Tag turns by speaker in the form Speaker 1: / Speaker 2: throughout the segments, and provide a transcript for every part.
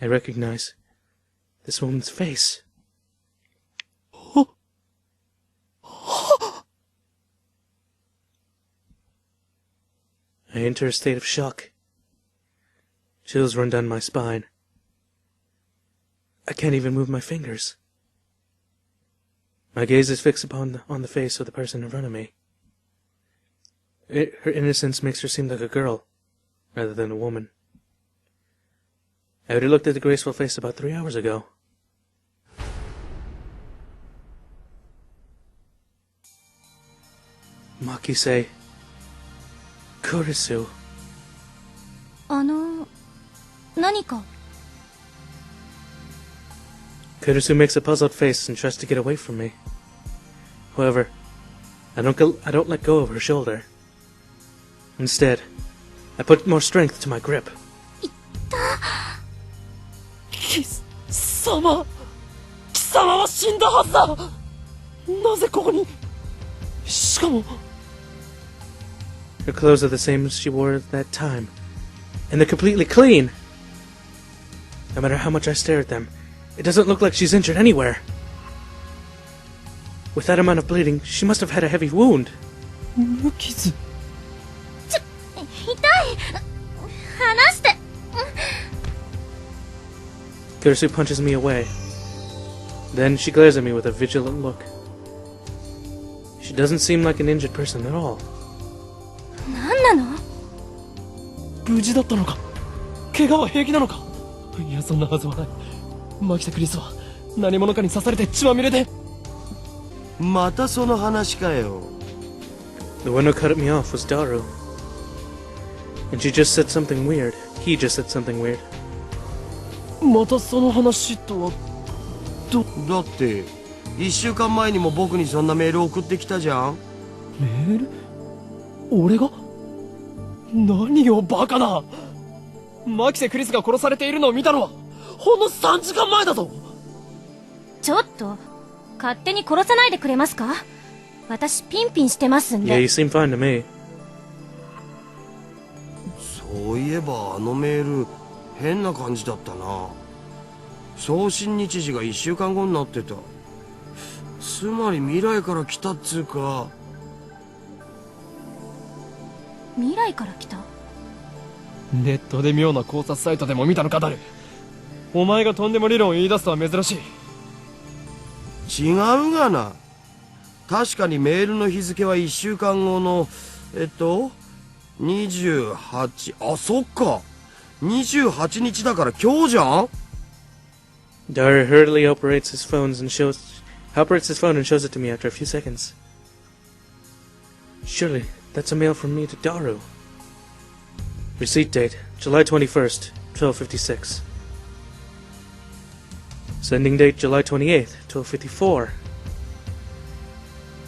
Speaker 1: I recognize this woman's face. I enter a state of shock. Chills run down my spine. I can't even move my fingers. My gaze is fixed on the face of the person in front of me. Her innocence makes her seem like a girl, rather than a woman. I would have looked at the graceful face about 3 hours ago. Makise. Kurisu.
Speaker 2: 何か
Speaker 1: Kurisu makes a puzzled face and tries to get away from me. However, I don't let go of her shoulder. Instead, I put more strength to my grip.
Speaker 3: 貴様は死んだはずだ。なぜここに。しかも
Speaker 1: Her clothes are the same as she wore at that time, and they're completely clean. No matter how much I stare at them, it doesn't look like she's injured anywhere. With that amount of bleeding, she must have had a heavy wound.
Speaker 3: 無傷。
Speaker 2: 痛い。離して。
Speaker 1: Kurisu punches me away. Then she glares at me with a vigilant look. She doesn't seem like an injured person at all.
Speaker 2: 何なの？
Speaker 3: 無事だったのか。怪我は平気なのか。いや、そんなはずはない。マキタ・クリスは何者かに刺されて血まみれで。
Speaker 4: またその話かよ。
Speaker 1: The one who cut me off was Daru. And she just said something weird. He just said something weird.
Speaker 3: またその話とは。
Speaker 4: だって1週間前にも僕にそんなメール送ってきたじゃん。
Speaker 3: メール？俺が？何よバカな。マキセ・クリスが殺されているのを見たのはほんの3時間前だぞ。
Speaker 2: ちょっと勝手に殺さないでくれますか？私ピンピンしてますんで。
Speaker 1: Yeah, you seem fine to me.
Speaker 4: そういえばあのメール変な感じだったな。送信日時が1週間後になってた。つまり未来から来たっつうか。
Speaker 2: 未来から来た？
Speaker 3: ネットで妙な考察サイトでも見たのかダル。お前がとんでも理論を言い出すとは珍しい。
Speaker 4: 違うがな。確かにメールの日付は1週間後の28。あ、そっか。28日だから今日じゃん。
Speaker 1: Daru hurriedly operates his phone and shows it to me after a few seconds. Surely, that's a mail from me to Daru. Receipt date, July 21st, 12:56. Sending date, July 28th, 12:54.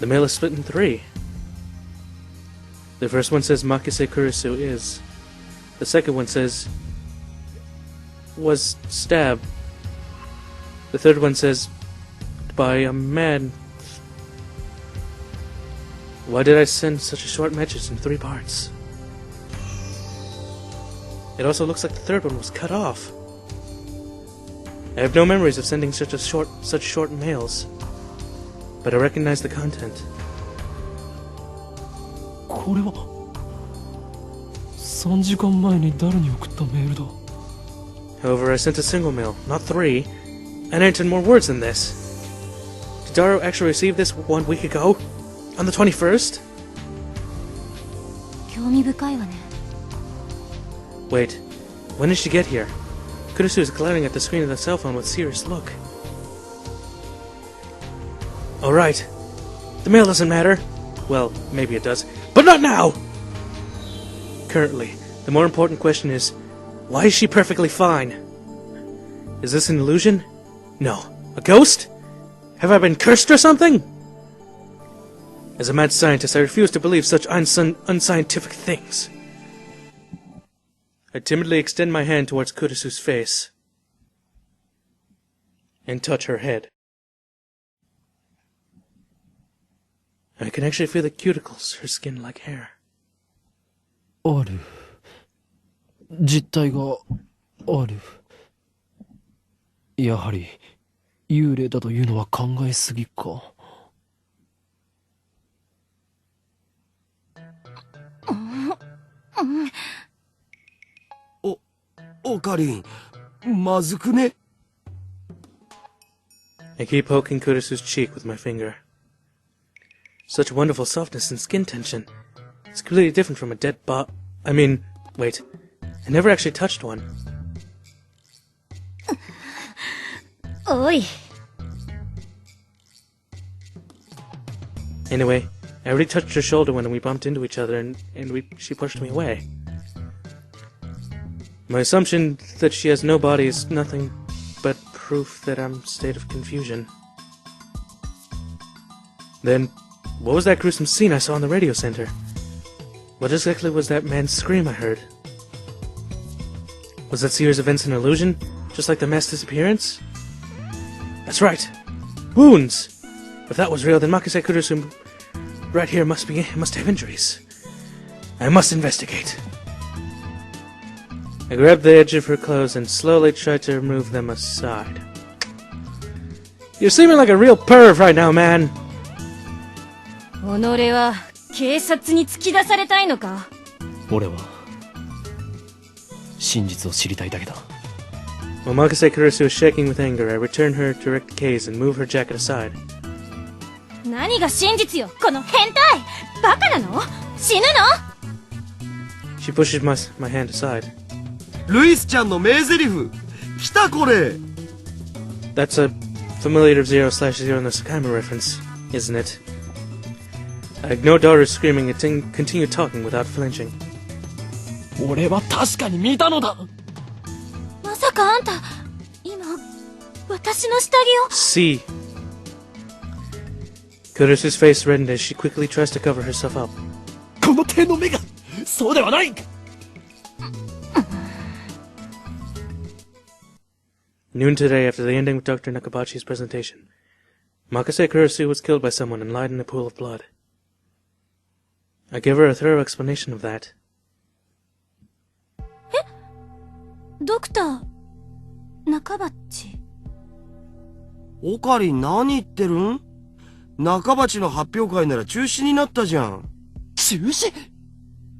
Speaker 1: The mail is split in 3. The first one says Makise Kurisu is. The second one says was stabbed. The third one says by a man. Why did I send such a short message in 3 parts? It also looks like the third one was cut off. I have no memories of sending such short mails, but I recognize the content.
Speaker 3: これは3時間前に誰に送ったメールだ。
Speaker 1: However, I sent a single mail, not 3, and I entered more words than this. Did Daru actually receive this 1 week ago? On the 21st?
Speaker 2: 興味深いわね。
Speaker 1: Wait, when did she get here? Kurisu is glaring at the screen of the cell phone with a serious look. Alright, the mail doesn't matter. Well, maybe it does, but not now! Currently, the more important question is, why is she perfectly fine? Is this an illusion? No. A ghost? Have I been cursed or something? As a mad scientist, I refuse to believe such unscientific things. I timidly extend my hand towards Kurisu's face and touch her head. I can actually feel the cuticles, her skin like hair.
Speaker 3: ある。実体がある。やはり、幽霊だというのは考えすぎか。
Speaker 4: オカリン、まずくね？
Speaker 1: I keep poking Kurisu's cheek with my finger. Such wonderful softness and skin tension. It's completely different from a dead wait. I never actually touched one.
Speaker 2: おい。
Speaker 1: Anyway, I already touched her shoulder when we bumped into each other and she pushed me away. My assumption that she has no body is nothing but proof that I'm in a state of confusion. Then, what was that gruesome scene I saw in the radio center? What exactly was that man's scream I heard? Was that series of events an illusion, just like the mass disappearance? That's right! Wounds! If that was real, then Makise Kurisu right here must have injuries. I must investigate. I grabbed the edge of her clothes and slowly tried to remove them aside. You're seeming like a real perv right now, man!
Speaker 2: 己は警察に突き出されたいのか？
Speaker 3: 俺は、真実を知りたいだけだ。
Speaker 1: While Makise Kurisu was shaking with anger, I returned her direct gaze and moved her jacket aside.
Speaker 2: 何が真実よ、この変態！バカなの？死ぬの？
Speaker 1: She pushes my hand aside.
Speaker 4: ルイスちゃんの名台詞。来たこれ。
Speaker 1: That's a familiar Zero/Zero no Sakaima reference, isn't it? I ignored daughter's screaming and continued talking without flinching.
Speaker 3: 俺は確かに見たのだ。
Speaker 2: まさかあんた、今、私の下着を。
Speaker 1: See. Kurisu's face reddened as she quickly tries to cover herself up.
Speaker 3: この手の目が、そうではない。
Speaker 1: Noon today, after the ending of Dr. Nakabachi's presentation, Makise Kurisu was killed by someone and lied in a pool of blood. I gave her a thorough explanation of that.
Speaker 2: ドクター、中鉢。
Speaker 4: オカリン何言ってるん？中鉢の発表会なら中止になったじゃん。
Speaker 3: 中止？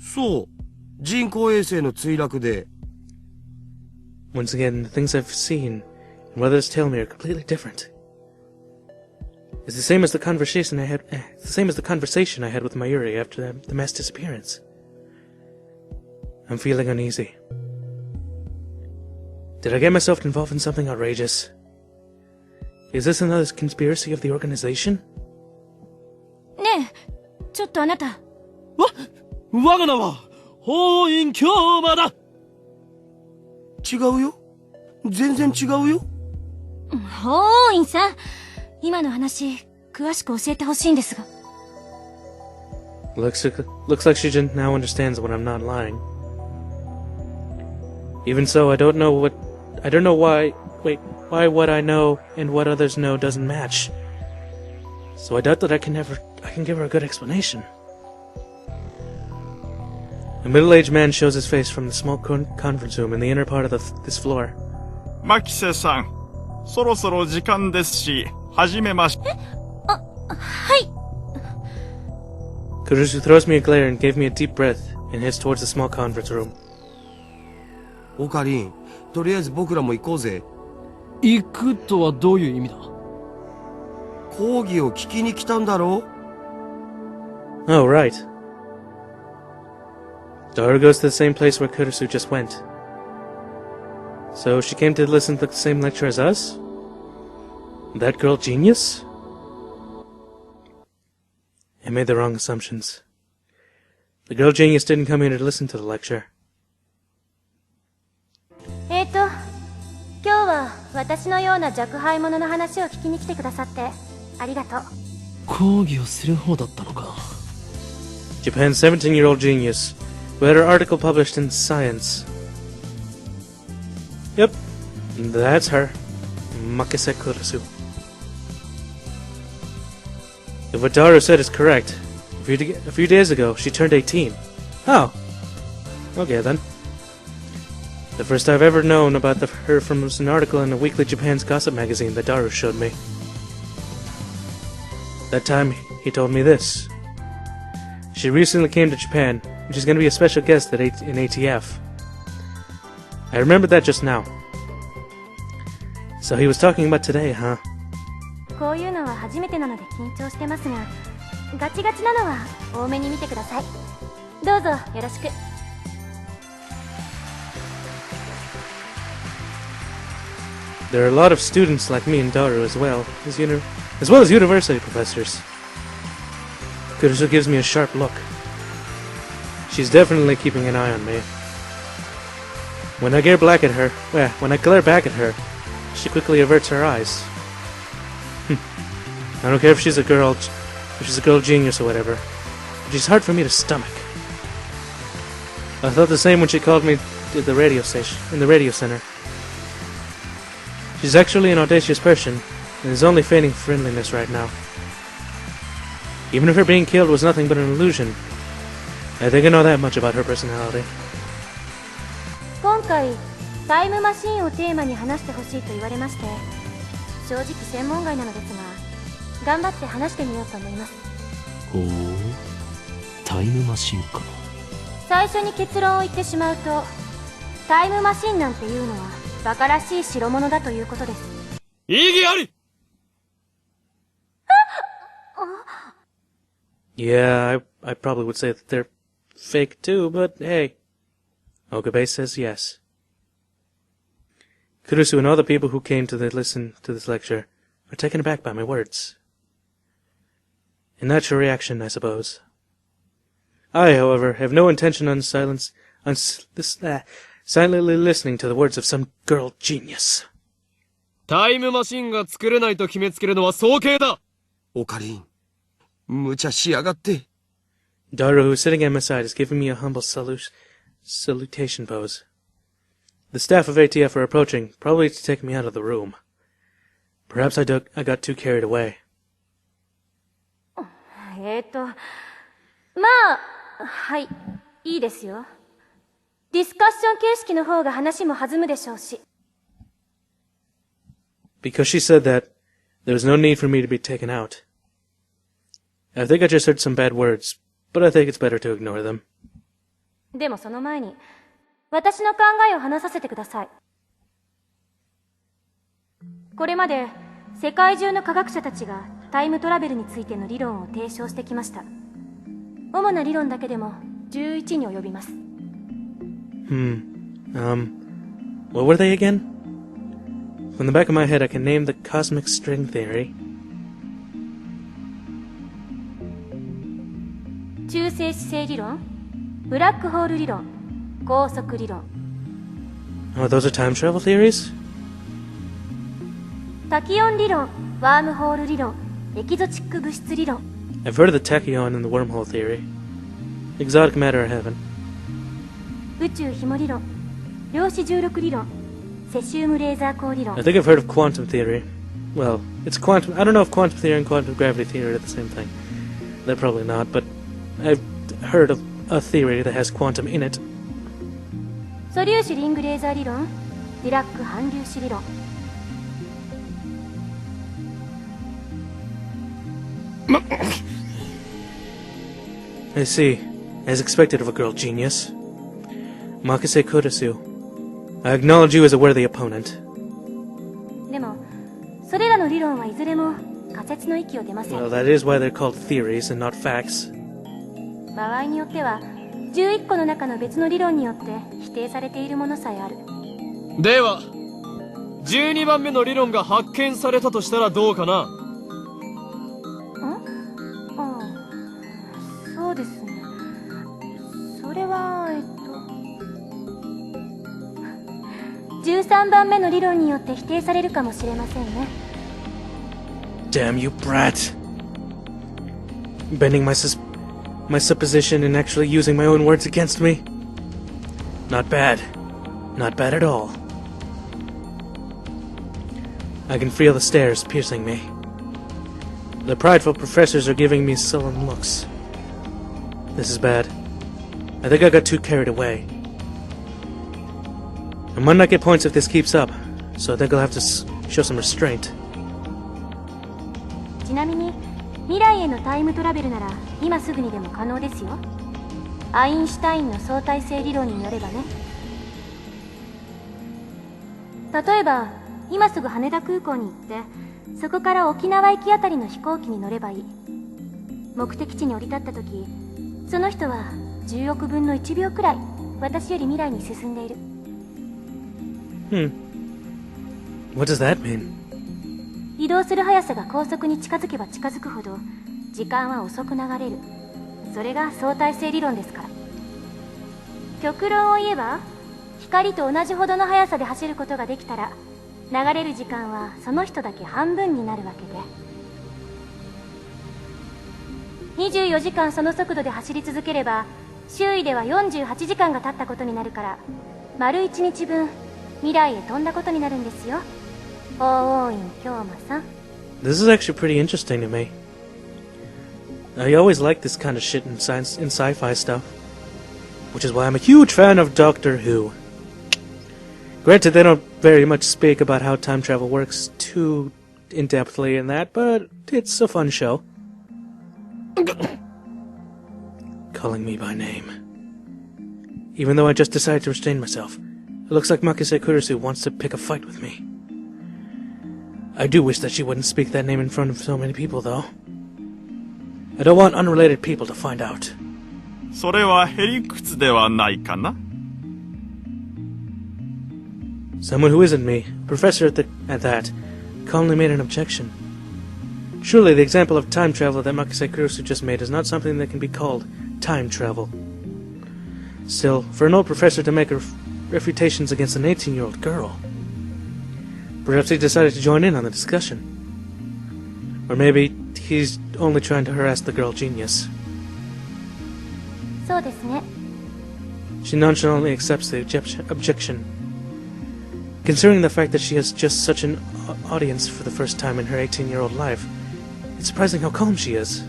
Speaker 4: そう。人工衛星の墜落で。
Speaker 1: Once again, the things I've seen and what others tell me are completely different. It's the same as the conversation I had with Mayuri after the mass disappearance. I'm feeling uneasy. Did I get myself involved in something outrageous? Is this another conspiracy of the organization?
Speaker 2: ねえ、ちょっとあなた。
Speaker 3: 我が名は、法院京馬だ。
Speaker 4: 違うよ。全然違うよ。
Speaker 2: 法院さん、今の話、詳しく教えてほしいんですが。
Speaker 1: Looks like she now understands when I'm not lying. Even so, I don't know why what I know and what others know doesn't match. So I doubt that I can give her a good explanation. A middle-aged man shows his face from the small conference room in the inner part of this floor.
Speaker 5: マキセさん、そろそろ時間ですし、始めまし。
Speaker 2: はい。
Speaker 1: Kurisu throws me a glare and gave me a deep breath and heads towards the small conference room.
Speaker 4: オカリン、とりあえず僕らも行こうぜ。
Speaker 3: 行くとはどういう意味だ？
Speaker 4: 講義を聞きに来たんだろ？
Speaker 1: Oh, right. Daughter goes to the same place where Kurisu just went. So she came to listen to the same lecture as us? That girl genius? I made the wrong assumptions. The girl genius didn't come here to listen to the lecture.
Speaker 2: 今日は私のような若輩者の話を聞きに来てくださってありがとう。
Speaker 3: 講義をする方だったのか。
Speaker 1: Japan's 17-year-old genius, who had her article published in Science. Yep, that's her. Makise Kurisu. If what Daru said is correct, a few days ago she turned 18. Oh. Okay then. The first I've ever known about her from was an article in a weekly Japan's gossip magazine that Daru showed me. That time, he told me this. She recently came to Japan, and she's going to be a special guest in ATF. I remembered that just now. So he was talking about today, huh?
Speaker 2: こういうのは初めてなので緊張してますが、ガチガチなのは多めに見てください。どうぞよろしく。
Speaker 1: There are a lot of students like me and Daru as well as university professors. Kurisu gives me a sharp look. She's definitely keeping an eye on me. When I glare back at her, she quickly averts her eyes. I don't care if she's a girl genius or whatever, but she's hard for me to stomach. I thought the same when she called me to the radio station, in the radio center. She's actually an audacious person, and is only feigning friendliness right now. Even if her being killed was nothing but an illusion, I think I know that much about her personality.
Speaker 2: 今回タイムマシーンをテーマに話してほしいと言われまして、正直専門外なのですが、頑張って話してみようと思います。
Speaker 3: ほう、タイムマシンか。
Speaker 2: 最初に結論を言ってしまうと、タイムマシンなんていうのは馬鹿らしい代物だということです。
Speaker 3: 異議あり。
Speaker 1: Yeah, I probably would say that they're fake too, but hey. Okabe says yes. Kurisu and all the people who came to listen to this lecture are taken aback by my words. A natural reaction, I suppose. I, however, have no intention on silently listening to the words of some girl genius.
Speaker 3: タイムマシンが作れないと決めつけるのは早計だ。
Speaker 4: オカリン、無茶しやがって。
Speaker 1: Daru, who's sitting at my side, is giving me a humble salutation pose. The staff of ATF are approaching, probably to take me out of the room. Perhaps I got too carried away.
Speaker 2: はい、いいですよ。ディスカッション形式の方が話も弾むでしょうし。
Speaker 1: Because she said that, there was no need for me to be taken out. I think I just heard some bad words, but I think it's better to ignore them.
Speaker 2: でもその前に、私の考えを話させてください。これまで世界中の科学者たちがタイムトラベルについての理論を提唱してきました。主な理論だけでも11に及びます。
Speaker 1: What were they again? From the back of my head I can name the cosmic string theory.
Speaker 2: 中性子星理論、ブラックホール理論、高速理論。
Speaker 1: Oh, those are time travel theories?
Speaker 2: タキオン理論、ワームホール理論、エキゾチック物質理論。
Speaker 1: I've heard of the tachyon and the wormhole theory. Exotic matter I haven't.
Speaker 2: 宇宙紐理論、量子重力理論、セシウムレーザー光理論。
Speaker 1: I think I've heard of quantum theory. Well, it's quantum. I don't know if quantum theory and quantum gravity theory are the same thing. They're probably not, but I've heard of a theory that has quantum in it.
Speaker 2: 素粒子リングレーザー理論、ディラック反粒子理論。
Speaker 1: I see. As expected of a girl genius. Makase Kurisu. I acknowledge you as a worthy opponent.
Speaker 2: でも、それらの理論はいずれも仮説の域を出ません。
Speaker 1: Well, that is why they're called theories and not facts.
Speaker 2: 場合によっては、11個の中の別の理論によって否定されているものさえある。
Speaker 3: では、12番目の理論が発見されたとしたらどうかな。
Speaker 2: ああ、そうですね。それは13番目の理論によって否定されるかもしれませんね。
Speaker 1: Damn you, brat! Bending my supposition and actually using my own words against me? Not bad. Not bad at all. I can feel the stares piercing me. The prideful professors are giving me sullen looks. This is bad. I think I got too carried away. I might not get points if this keeps up, so I think I'll have to show some restraint.
Speaker 2: ちなみに未来へのタイムトラベルなら今すぐにでも可能ですよ。アインシュタインの相対性理論によればね。例えば今すぐ羽田空港に行ってそこから沖縄行きあたりの飛行機に乗ればいい。目的地に降り立った時その人は10億分の1秒くらい私より未来に進んでいる。
Speaker 1: What does that mean?
Speaker 2: 移動する速さが高速に近づけば近づくほど時間は遅く流れる。それが相対性理論ですから。極論を言えば光と同じほどの速さで走ることができたら流れる時間はその人だけ半分になるわけで、24時間その速度で走り続ければ周囲では48時間が経ったことになるから丸1日分未来へ飛んだことになるんですよ。大王院京馬さん。
Speaker 1: This is actually pretty interesting to me. I always like this kind of shit in science and sci-fi stuff, which is why I'm a huge fan of Doctor Who. Granted, they don't very much speak about how time travel works too in-depthly in that, but it's a fun show. Calling me by name. Even though I just decided to restrain myself, it looks like Makise Kurisu wants to pick a fight with me. I do wish that she wouldn't speak that name in front of so many people, though. I don't want unrelated people to find out.
Speaker 5: それはへりくつではないかな。
Speaker 1: Someone who isn't me, professor at that, calmly made an objection. Surely the example of time travel that Makise Kurisu just made is not something that can be called time travel. Still, for an old professor to make refutations against an 18-year-old girl, perhaps he decided to join in on the discussion. Or maybe he's only trying to harass the girl genius.
Speaker 2: そうですね。
Speaker 1: She nonchalantly accepts the objection. Considering the fact that she has just such an audience for the first time in her 18-year-old life, it's surprising how calm she is.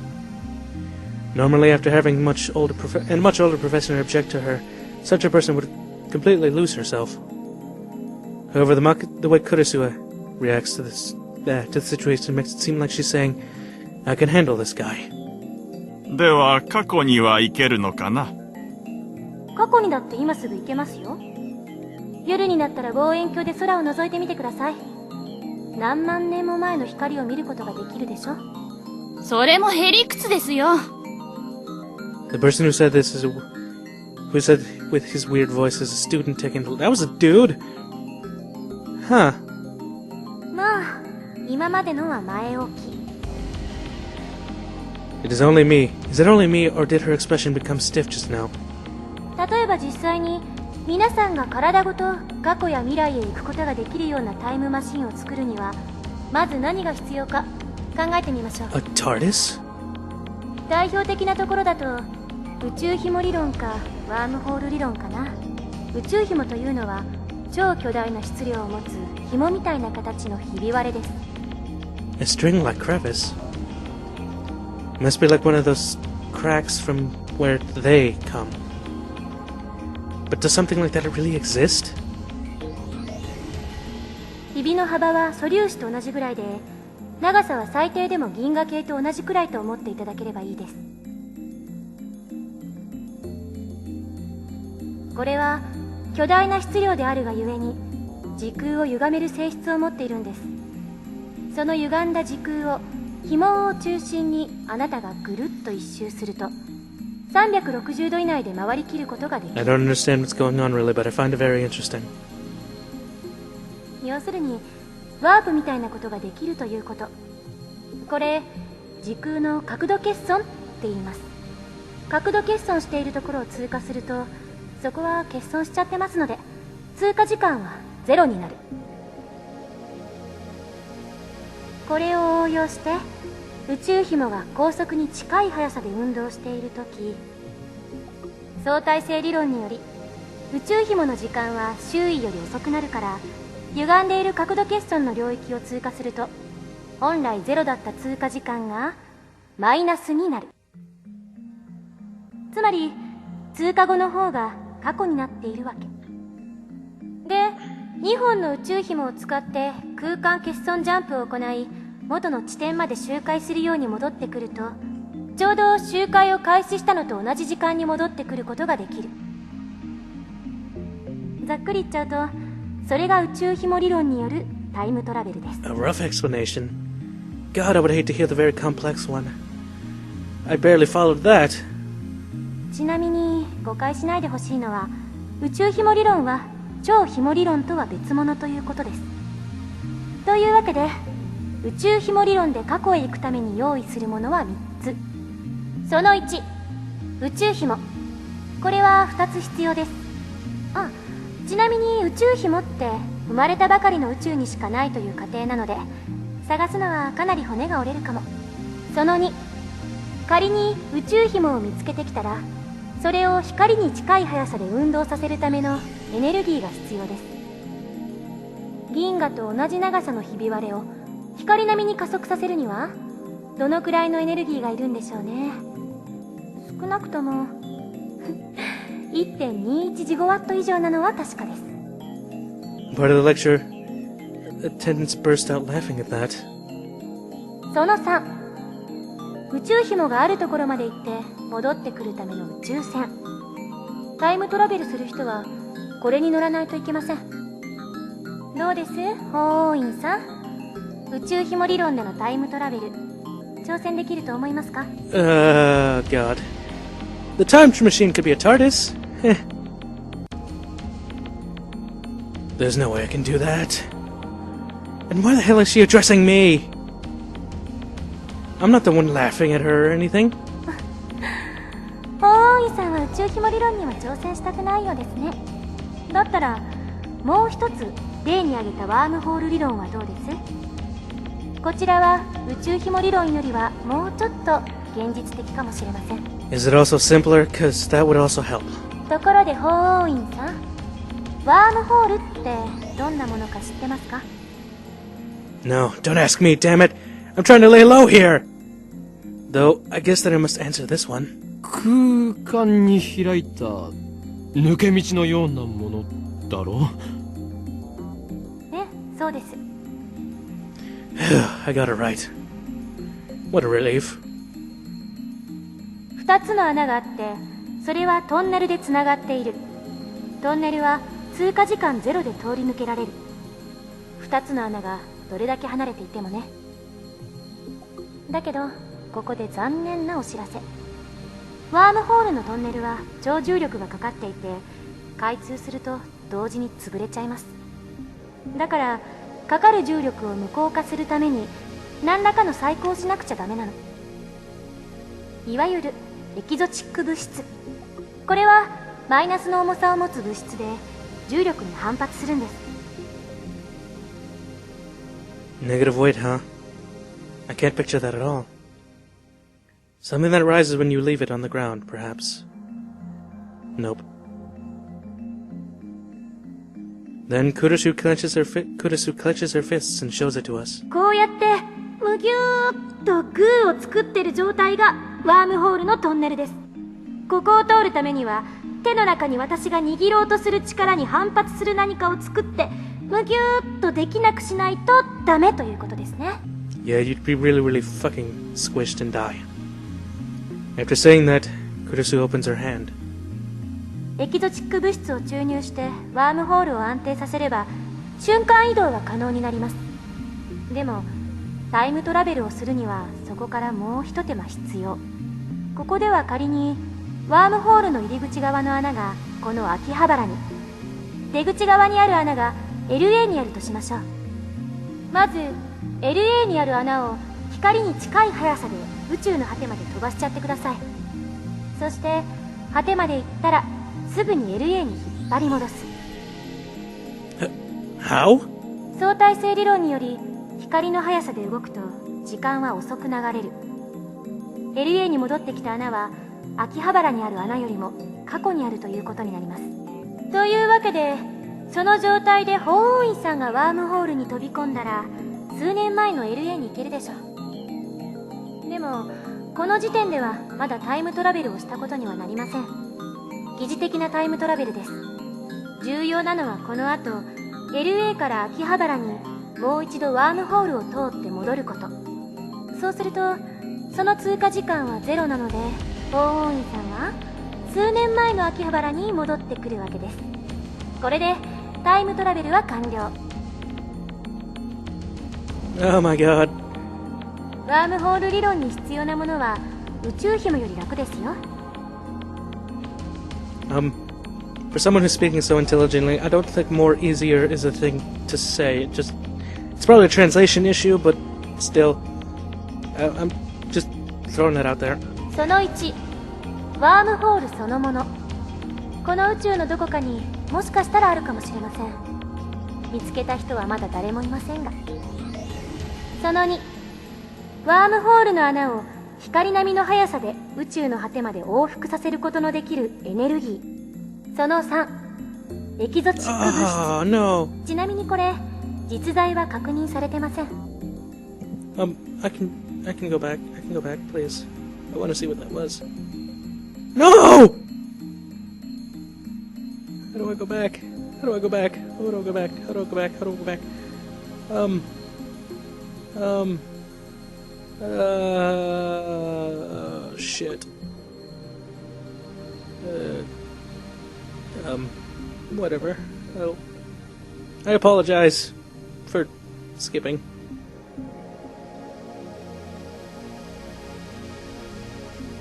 Speaker 1: Normally, after having much older professor object to her, such a person would completely lose herself. However, the way Kurisu reacts to the situation makes it seem like she's saying, I can handle this guy.
Speaker 5: では過去には行けるのかな。
Speaker 2: 過去にだって今すぐ行けますよ。夜になったら望遠鏡で空を覗いてみてください。何万年も前の光を見ることができるでしょ。
Speaker 6: それもへりくつですよ。
Speaker 1: The person who said this who said with his weird voice is a student taking that was a dude? Huh.
Speaker 2: まあ、今までのは前置き。
Speaker 1: It is only me. Is it only me, or did her expression become stiff just now?
Speaker 2: 例えば実際に皆さんが体ごと過去や未来へ行くことができるようなタイムマシンを作るにはまず何が必要か考えてみましょう。
Speaker 1: A TARDIS?
Speaker 2: 代表的なところだと宇宙紐理論かワームホール理論かな。宇宙紐というのは超巨大な質量を持つ紐みたいな形のひび割れです。
Speaker 1: A string like crevice? Must be like one of those cracks from where they come. But does something like that really exist?
Speaker 2: ひびの幅は素粒子と同じぐらいで長さは最低でも銀河系と同じくらいと思っていただければいいです。これは巨大な質量であるがゆえに時空を歪める性質を持っているんです。その歪んだ時空を紐を中心にあなたがぐるっと一周すると360度以内で回りきることができ
Speaker 1: I
Speaker 2: る。
Speaker 1: don't understand what's going on really, but I find it very interesting.
Speaker 2: 要するにワープみたいなことができるということ。これ時空の角度欠損って言います。角度欠損しているところを通過するとそこは欠損しちゃってますので通過時間はゼロになる。これを応用して宇宙紐が高速に近い速さで運動しているとき、相対性理論により宇宙紐の時間は周囲より遅くなるから歪んでいる角度欠損の領域を通過すると本来ゼロだった通過時間がマイナスになる。つまり通過後の方が過去になっているわけで、2本の宇宙紐を使って空間欠損ジャンプを行い、元の地点まで周回するように戻ってくると、ちょうど周回を開始したのと同じ時間に戻ってくることができる。ざっくり言っちゃうと、それが宇宙紐理論によるタイムトラベルです。
Speaker 1: A rough explanation. God, I would hate to hear the very complex one. I barely followed that.
Speaker 2: ちなみに誤解しないでほしいのは、宇宙紐理論は超紐理論とは別物ということです。というわけで、宇宙紐理論で過去へ行くために用意するものは3つ。その1、宇宙紐。これは2つ必要です。あ、ちなみに宇宙紐って生まれたばかりの宇宙にしかないという過程なので、探すのはかなり骨が折れるかも。その2、仮に宇宙紐を見つけてきたら、それを光に近い速さで運動させるためのエネルギーが必要です。銀河と同じ長さのひび割れを光並みに加速させるには、どのくらいのエネルギーがいるんでしょうね。少なくとも1.21 ジゴワット以上なのは確かです。
Speaker 1: Part of the lecture, attendants burst out laughing at that.
Speaker 2: その3、宇宙紐があるところまで行って戻ってくるための宇宙船。タイムトラベルする人はこれに乗らないといけません。どうです、法王院さん。宇宙紐理論でのタイムトラベル、挑戦できると思いますか？
Speaker 1: God. The time machine could be a TARDIS. There's no way I can do that. And why the hell is she addressing me? I'm not the one laughing at her or anything.
Speaker 2: 法王院さんは宇宙紐理論には挑戦したくないようですね。だったらもう一つ例に挙げたワームホール理論はどうです？こちらは宇宙紐理論よりはもうちょっと現実的かもしれません。
Speaker 1: Is it also simpler? Cause that would also help.
Speaker 2: ところで法王院さん、ワームホールってどんなものか知ってますか？
Speaker 1: No, don't ask me, damn it. I'm trying to lay low here. Though, I guess that I must answer this one.
Speaker 3: 空間に開いた抜け道のようなものだろう。
Speaker 2: ね、そうです。
Speaker 1: I got it right. What a relief.
Speaker 2: 2つの穴があって、それはトンネルでつながっている。トンネルは通過時間ゼロで通り抜けられる。2つの穴がどれだけ離れていてもね。だけどここで残念なお知らせ。ワームホールのトンネルは超重力がかかっていて、開通すると同時に潰れちゃいます。だからかかる重力を無効化するために何らかの細工をしなくちゃダメなの。いわゆるエキゾチック物質。これはマイナスの重さを持つ物質で重力に反発するんです。
Speaker 1: Negative weight, huh? I can't picture that at all. Something that rises when you leave it on the ground, perhaps. Nope. Then Kurisu clenches her fists and shows it to us.
Speaker 2: こうやってむぎゅーっとグーを作ってる状態がワームホールのトンネルです。ここを通るためには手の中に私が握ろうとする力に反発する何かを作ってむぎゅーっとできなくしないとダメということですね。
Speaker 1: Yeah, you'd be really, really fucking squished and die. After saying that, Kurisu opens her hand.
Speaker 2: エキゾチック物質を注入してワームホールを安定させれば瞬間移動が可能になります。でもタイムトラベルをするにはそこからもう一手間必要。ここでは仮にワームホールの入り口側の穴がこの秋葉原に、出口側にある穴が LA にあるとしましょう。まず LA にある穴を光に近い速さで宇宙の果てまで飛ばしちゃってください。そして果てまで行ったらすぐに LA に引っ張り戻す。
Speaker 1: How?
Speaker 2: 相対性理論により光の速さで動くと時間は遅く流れる。 LA に戻ってきた穴は秋葉原にある穴よりも過去にあるということになります。というわけでその状態で法王院さんがワームホールに飛び込んだら数年前の LA に行けるでしょう。でもこの時点ではまだタイムトラベルをしたことにはなりません。疑似的なタイムトラベルです。重要なのはこの後 LA から秋葉原にもう一度ワームホールを通って戻ること。そうするとその通過時間はゼロなので、法王院さんは数年前の秋葉原に戻ってくるわけです。これでタイムトラベルは完了。
Speaker 1: Oh my god.
Speaker 2: ワームホール理論に必要なものは宇宙紐より楽ですよ。
Speaker 1: For someone who's speaking so intelligently, I don't think more easier is a thing to say. It's probably a translation issue, but still, I'm just throwing that out there.
Speaker 2: その1、ワームホールそのもの。この宇宙のどこかにもしかしたらあるかもしれません。見つけた人はまだ誰もいませんが。その2、ワームホールの穴を光並みの速さで宇宙の果てまで往復させることのできるエネルギー。その3、エキゾチック物質。
Speaker 1: Oh, no.
Speaker 2: ちなみにこれ実在は確認されてません。
Speaker 1: I can go back. I can go back, please. I want to see what that was. No! How do I go back? How do I go back? How do I go back? How do I go back? How do I go back? Shit. Whatever. I apologize for skipping.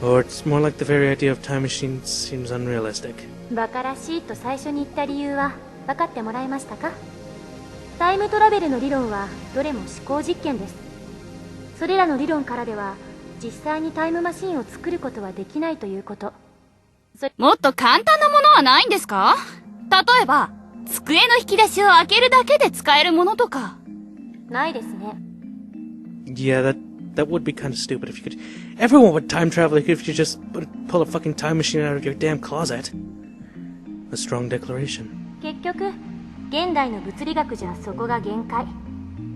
Speaker 1: Or it's more like the very idea of time machines seems unrealistic.
Speaker 2: バカらしいと最初に言った理由は分かってもらえましたか？タイムトラベルの理論はどれも思考実験です。それらの理論からでは実際にタイムマシンを作ることはできないということ。
Speaker 6: もっと簡単なものはないんですか？例えば、机の引き出しを開けるだけで使えるものとか。
Speaker 2: ないですね。
Speaker 1: Yeah, that would be kind of stupid if you could. Everyone would time travel if you just pull a fucking time machine out of your damn closet. A strong declaration.
Speaker 2: 結局、現代の物理学じゃそこが限界。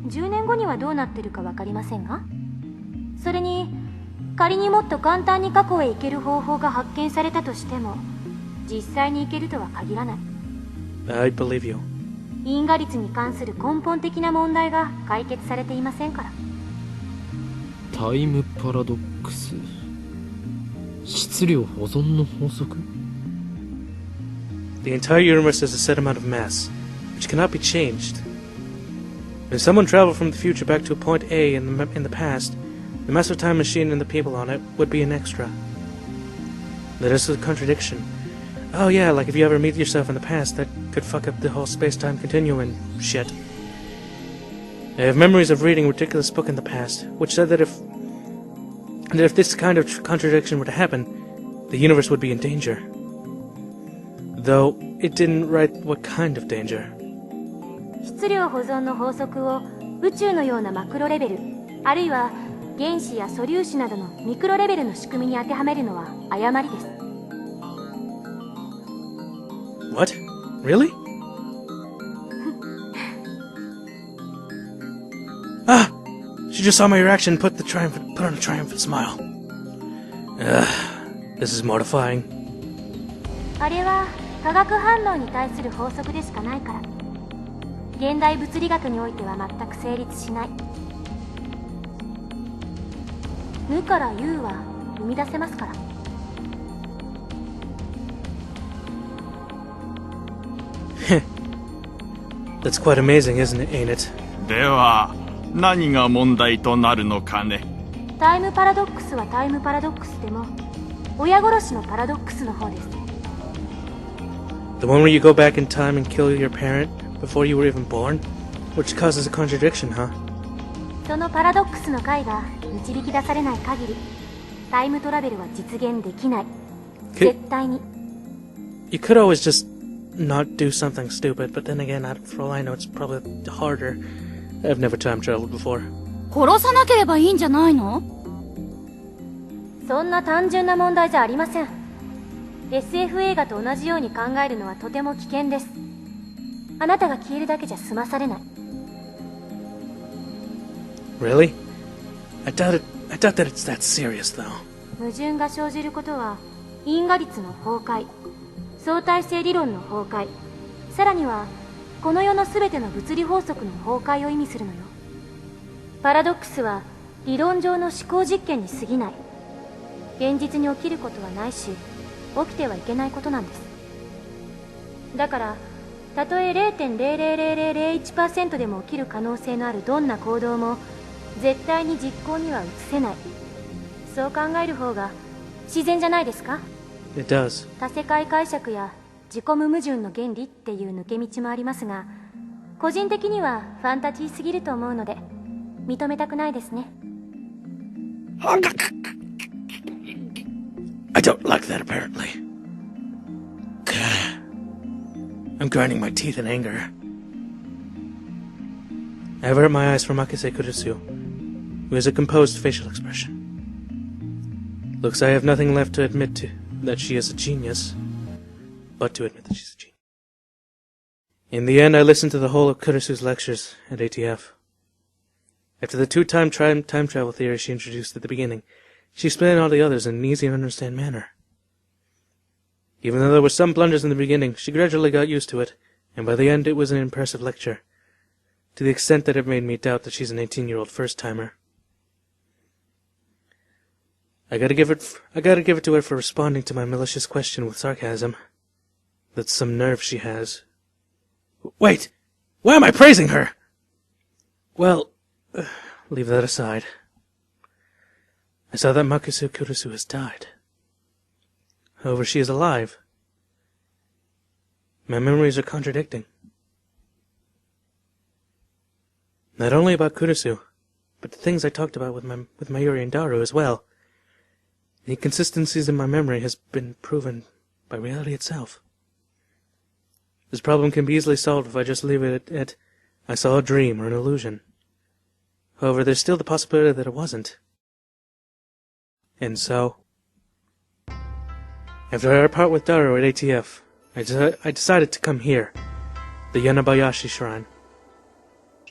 Speaker 2: 10年後にはどうなってるか分かりませんが。それに、仮にもっと簡単に過去へ行ける方法が発見されたとしても、実際に行けるとは限らない。
Speaker 1: I believe you.
Speaker 2: 因果率に関する根本的な問題が解決されていませんから。
Speaker 3: タイムパラドックス、質量保存の法則。
Speaker 1: The entire universe is a set amount of mass, which cannot be changed. If someone traveled from the future back to a point A in the past, the massive time machine and the people on it would be an extra. That is a contradiction. Oh yeah, like if you ever meet yourself in the past, that could fuck up the whole space-time continuum and shit. I have memories of reading a ridiculous book in the past, which said that if this kind of contradiction were to happen, the universe would be in danger. Though it didn't write what kind of danger.
Speaker 2: 質量保存の法則を宇宙のようなマクロレベル、あるいは原子や素粒子などのミクロレベルの仕組みに当てはめるのは誤りです。
Speaker 1: What? Really? Ah! She just saw my reaction and put on a triumphant smile. This is mortifying.
Speaker 2: あれは化学反応に対する法則でしかないから。現代物理学においては全く成立しない。無から有は生み出せますから。
Speaker 1: That's quite amazing, isn't it, ain't it?
Speaker 5: では、何が問題となるのかね。
Speaker 2: タイムパラドックスはタイムパラドックスでも、親殺しのパラドックスの方です。
Speaker 1: The one where you go back in time and kill your parent before you were even born? Which causes a contradiction, huh?
Speaker 2: そのパラドックスの解が導き出されない限り、タイムトラベルは実現できない。絶対に。
Speaker 1: You could always just not do something stupid, but then again, for all I know, it's probably harder. I've never time traveled before.
Speaker 6: 殺さなければいいんじゃないの？
Speaker 2: そんな単純な問題じゃありません。SF 映画と同じように考えるのはとても危険です。あなたが消えるだけじゃ済まされない。
Speaker 1: Really? I doubt that it's that serious, though.
Speaker 2: 矛盾が生じることは、因果律の崩壊、相対性理論の崩壊、さらにはこの世の全ての物理法則の崩壊を意味するのよ。パラドックスは理論上の思考実験に過ぎない。現実に起きることはないし、起きてはいけないことなんです。だからたとえ 0.000001% でも起きる可能性のあるどんな行動も絶対に実行には移せない。そう考える方が自然じゃないですか。
Speaker 1: It does.
Speaker 2: 多世界解釈や自己無矛盾の原理っていう抜け道もありますが、個人的にはファンタジーすぎると思うので認めたくないですね。
Speaker 1: I don't like that, apparently. I'm grinding my teeth in anger. I avert my eyes from Akase Kurisu, who has a composed facial expression. Looks I have nothing left to admit to that she is a genius, but to admit that she's a genius. In the end, I listened to the whole of Kurisu's lectures at ATF. After the two-time time travel theory she introduced at the beginning, she explained all the others in an easy-to-understand manner. Even though there were some blunders in the beginning, she gradually got used to it, and by the end it was an impressive lecture, to the extent that it made me doubt that she's an 18-year-old first-timer. I gotta give it to her for responding to my malicious question with sarcasm. That's some nerve she has. Wait! Why am I praising her? Well, leave that aside. I saw that Makusu Kurisu has died. However, she is alive. My memories are contradicting. Not only about Kurisu, but the things I talked about with Mayuri and Daru as well. The inconsistencies in my memory has been proven by reality itself. This problem can be easily solved if I just leave it at I saw a dream or an illusion. However, there's still the possibility that it wasn't. And so, after our part with Daru at ATF, I decided to come here, the Yanabayashi Shrine,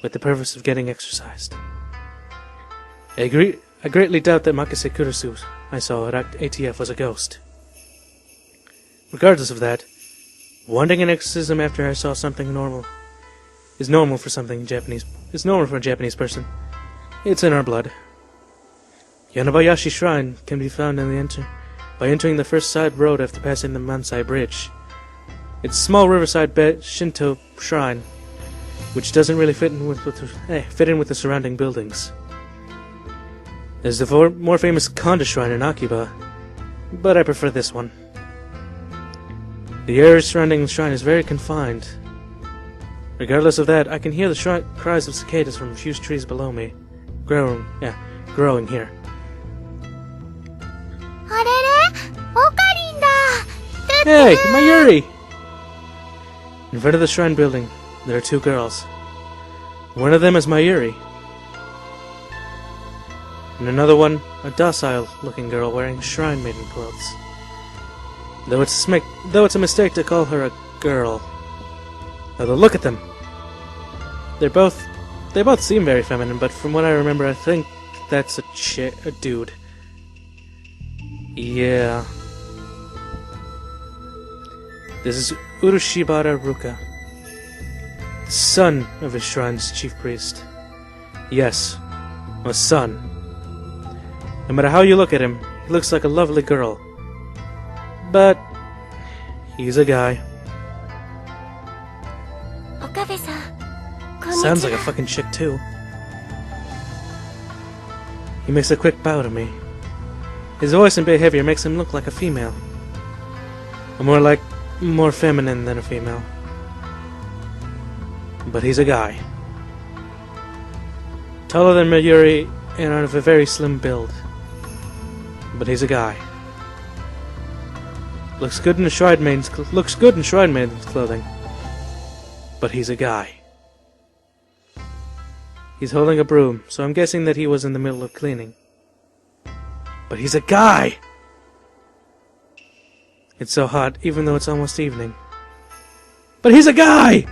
Speaker 1: with the purpose of getting exercised. I greatly doubt that Makase Kurisu I saw at ATF was a ghost. Regardless of that, wanting an exorcism after I saw something normal is normal for a Japanese person. It's in our blood. Yanabayashi Shrine can be found by entering the first side road after passing the Mansai Bridge. It's a small riverside Shinto shrine, which doesn't really fit in with the surrounding buildings. There's the more famous Kanda Shrine in Akiba, but I prefer this one. The area surrounding the shrine is very confined. Regardless of that, I can hear the cries of cicadas from a few trees below me, growing here. Hey, Mayuri! In front of the shrine building, there are two girls. One of them is Mayuri, and another one, a docile-looking girl wearing shrine maiden clothes. Though it's a mistake to call her a girl. Although look at them. They both seem very feminine, but from what I remember, I think that's a dude. Yeah. This is Urushibara Ruka, the son of his shrine's chief priest. Yes, a son. No matter how you look at him, he looks like a lovely girl. But he's a guy.
Speaker 2: Okabe-san,
Speaker 1: sounds like a fucking chick too. He makes a quick bow to me. His voice and behavior makes him look like a female. Or more feminine than a female. But he's a guy. Taller than Mayuri and of a very slim build. But he's a guy. Looks good in Shrine Maiden's clothing. But he's a guy. He's holding a broom, so I'm guessing that he was in the middle of cleaning. But he's a guy! It's so hot, even though it's almost evening. But he's a guy!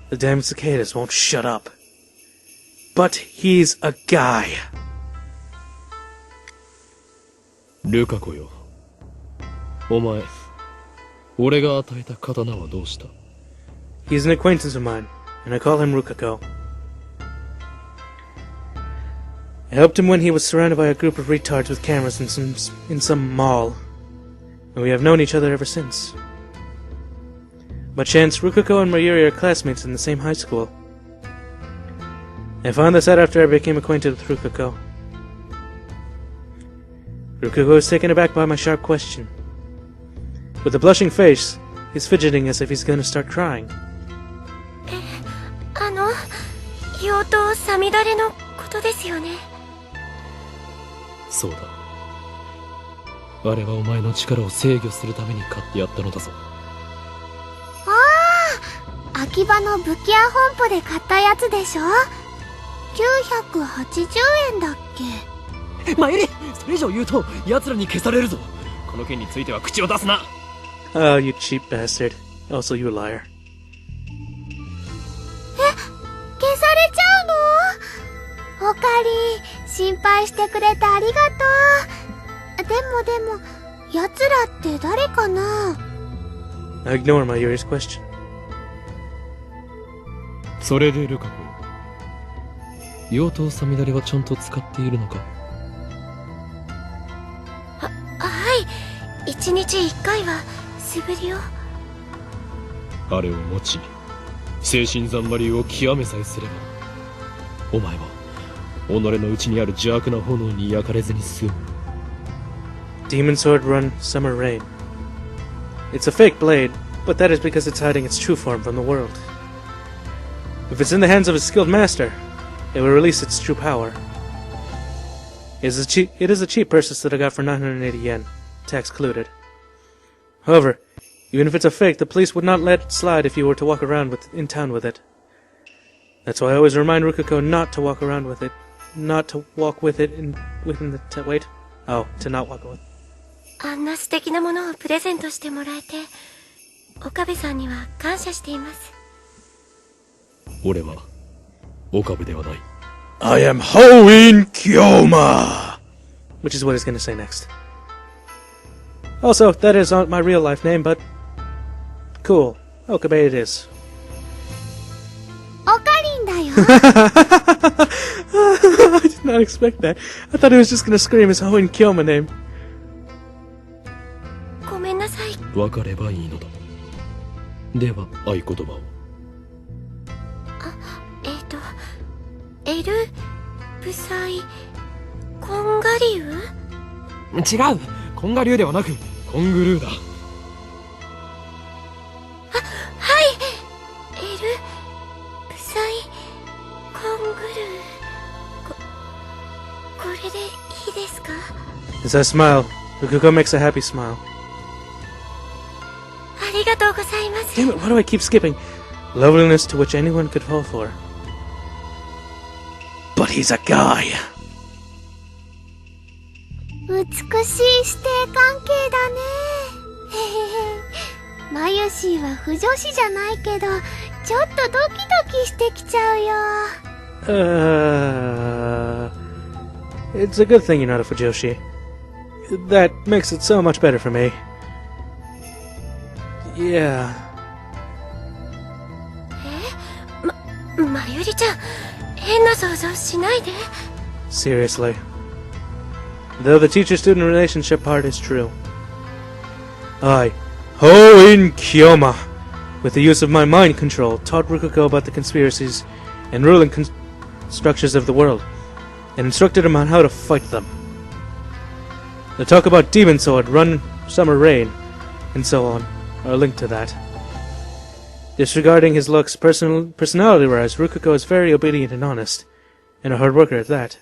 Speaker 1: The damn cicadas won't shut up. But he's a guy.
Speaker 3: ルカ子よ。お前、俺が与えた刀はどうした？
Speaker 1: He's an acquaintance of mine, and I call him Rukako. I helped him when he was surrounded by a group of retards with cameras in some mall, and we have known each other ever since. By chance, Rukako and Mayuri are classmates in the same high school. I found this out after I became acquainted with Rukako. Rukako is taken aback by my sharp question. With a blushing face, he's fidgeting as if he's going to start crying.
Speaker 2: 妖刀さみだれのことですよね。
Speaker 3: そうだ。あれはお前の力を制御するために買ってやったのだぞ。
Speaker 7: ああ、秋葉の武器屋本舗で買ったやつでしょ。980円だっけ。
Speaker 3: マユリ、それ以上言うと奴らに消されるぞ。この件については口を出すな。
Speaker 1: Oh, you cheap bastard. Also, you liar.
Speaker 7: 消されちゃうの？おかり、心配してくれてありがとう。でも、奴らって誰かな？
Speaker 1: I ignore Mayuri's question.
Speaker 3: それでルカ子、妖刀さみだれはちゃんと使っているのか？
Speaker 2: はい。1日1回は素振りを。
Speaker 3: あれを持ち、精神残張りを極めさえすれば、お前は己の内にある邪悪な炎に焼かれずに済む。
Speaker 1: Demon Sword Run Summer Rain. It's a fake blade, but that is because it's hiding its true form from the world. If it's in the hands of a skilled master, it will release its true power. It is a cheap purchase that I got for 980 yen, tax included. However, even if it's a fake, the police would not let it slide if you were to walk around in town with it. That's why I always remind Rukako not to walk around with it. Not to walk with it within the wait. Oh, to not walk with it.
Speaker 2: あんな素敵なものをプレゼントしてもらえて、岡部さんには感謝しています。
Speaker 3: 俺は岡部ではない。
Speaker 1: I am Hoin Kyoma! Which is what he's gonna say next. Also, that is not my real life name, but cool. Okabe it is.
Speaker 7: おかりんだよ。
Speaker 1: I did not expect that. I thought he was just gonna scream his Hoin Kyoma name.
Speaker 2: ごめんなさい。
Speaker 3: わかればいいのだ。では合言葉を。
Speaker 2: エルブサイコンガリウ？
Speaker 3: 違う、コンガ流ではなくコングルーだ。
Speaker 2: はい。エルブサイコングルー。これでいいですか？
Speaker 1: As I smile, Rukako makes a happy smile.
Speaker 2: ありがとうございます。
Speaker 1: Damn it, why do I keep skipping? Loveliness to which anyone could fall for. But he's a guy.
Speaker 7: 美しい師弟関係だね。へへへ。マユシーは不女子じゃないけど、ちょっとドキドキしてきちゃうよ。
Speaker 1: It's a good thing you're not a Fujoshi. That makes it so much better for me. Yeah.
Speaker 2: まゆりちゃん、変な想像しないで。
Speaker 1: Seriously. Though the teacher-student relationship part is true. I, Hoin Kyoma, with the use of my mind control, taught Rukako about the conspiracies and ruling structures of the world, and instructed him on how to fight them. The talk about Demon Sword, Run Summer Rain, and so on, are linked to that. Disregarding his looks, personality-wise, Rukako is very obedient and honest, and a hard worker at that.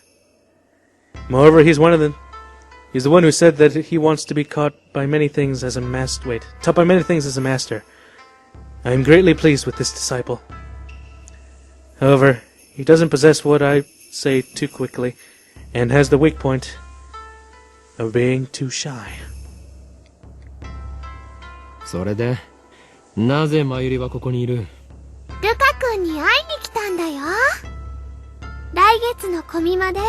Speaker 1: Moreover, he's the one who said that he wants to be taught by many things as a master. I am greatly pleased with this disciple. However, he doesn't possess what I say too quickly, and has the weak point of being too shy.
Speaker 3: それで、なぜマユリはここにいる？
Speaker 7: ルカ君に会いに来たんだよ。来月のコミマで、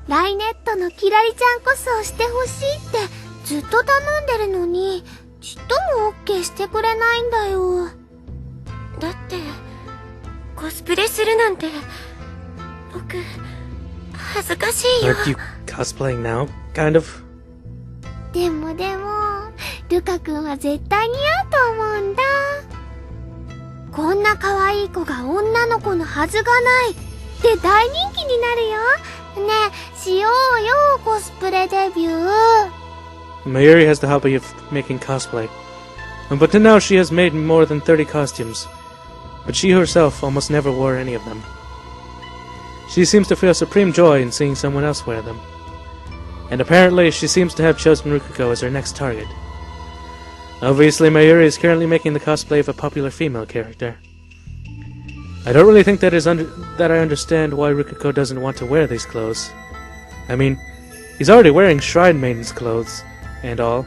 Speaker 7: ライネットのキラリちゃんこそしてほしいってずっと頼んでるのに、ちっとも OK してくれないんだよ。
Speaker 2: だって
Speaker 7: るなんて、僕、恥ずかしいよ。
Speaker 1: Aren't you cosplaying now? Kind of.
Speaker 7: でも、ルカ君は絶対似合うと思うんだ。こんな可愛い子が女の子のはずがないって大人気になるよ。ねえ、しようよ、コスプレデビュー。
Speaker 1: Mayuri has the hobby of making cosplay. But to now she has made more than 30 costumes. But she herself almost never wore any of them. She seems to feel supreme joy in seeing someone else wear them. And apparently she seems to have chosen Rukuko as her next target. Obviously, Mayuri is currently making the cosplay of a popular female character. I don't really think that I understand why Rukuko doesn't want to wear these clothes. I mean, he's already wearing Shrine Maiden's clothes and all.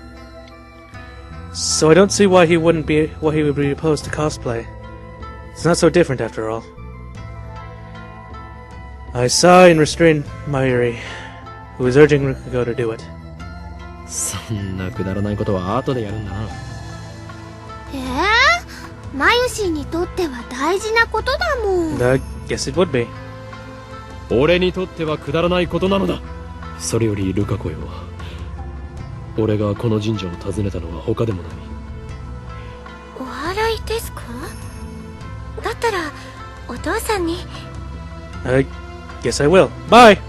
Speaker 1: So I don't see why he would be opposed to cosplay. It's not so different after all. I sigh and restrain Mayuri, who is urging Rukuko to do it.
Speaker 3: そんなくだらないことは後でやるんだな。
Speaker 7: マユシンにとっては大事なことだもん。
Speaker 1: I guess it would be.
Speaker 3: 俺にとってはくだらないことなのだ。それよりルカ子よ、俺がこの神社を訪ねたのは他でもない。
Speaker 7: お祓いですか？だったらお父さんに。
Speaker 1: I guess I will. Bye!